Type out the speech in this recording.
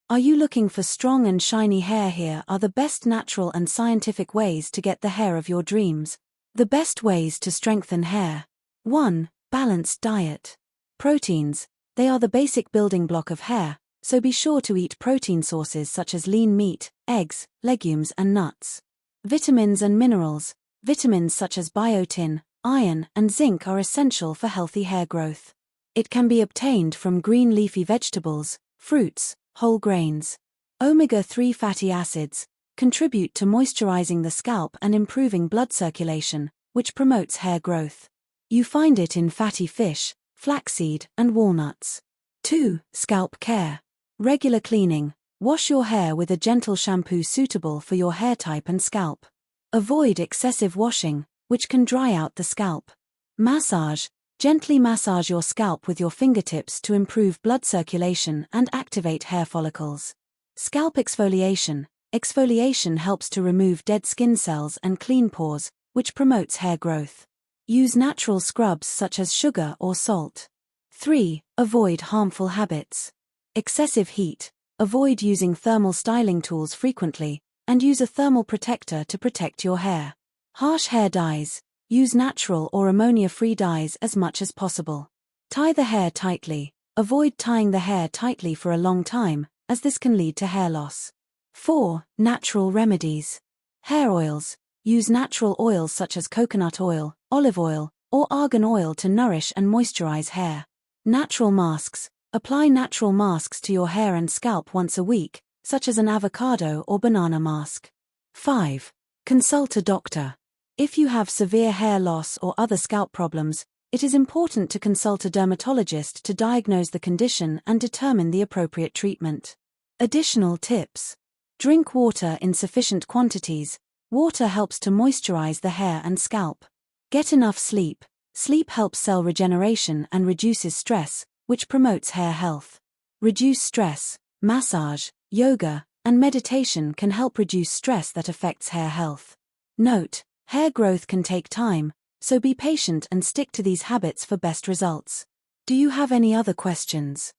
Are you looking for strong and shiny hair? Here are the best natural and scientific ways to get the hair of your dreams. The best ways to strengthen hair. 1. Balanced diet. Proteins. They are the basic building block of hair, so be sure to eat protein sources such as lean meat, eggs, legumes and nuts. Vitamins and minerals. Vitamins such as biotin, iron and zinc are essential for healthy hair growth. It can be obtained from green leafy vegetables, fruits, whole grains. Omega-3 fatty acids contribute to moisturizing the scalp and improving blood circulation, which promotes hair growth. You find it in fatty fish, flaxseed, and walnuts. 2. Scalp care. Regular cleaning. Wash your hair with a gentle shampoo suitable for your hair type and scalp. Avoid excessive washing, which can dry out the scalp. Massage. Gently massage your scalp with your fingertips to improve blood circulation and activate hair follicles. Scalp exfoliation. Exfoliation helps to remove dead skin cells and clean pores, which promotes hair growth. Use natural scrubs such as sugar or salt. 3. Avoid harmful habits. Excessive heat. Avoid using thermal styling tools frequently, and use a thermal protector to protect your hair. Harsh hair dyes. Use natural or ammonia-free dyes as much as possible. Tie the hair tightly. Avoid tying the hair tightly for a long time, as this can lead to hair loss. 4. Natural remedies. Hair oils. Use natural oils such as coconut oil, olive oil, or argan oil to nourish and moisturize hair. Natural masks. Apply natural masks to your hair and scalp once a week, such as an avocado or banana mask. 5. Consult a doctor. If you have severe hair loss or other scalp problems, it is important to consult a dermatologist to diagnose the condition and determine the appropriate treatment. Additional tips. Drink water in sufficient quantities. Water helps to moisturize the hair and scalp. Get enough sleep. Sleep helps cell regeneration and reduces stress, which promotes hair health. Reduce stress. Massage, yoga, and meditation can help reduce stress that affects hair health. Note: hair growth can take time, so be patient and stick to these habits for best results. Do you have any other questions?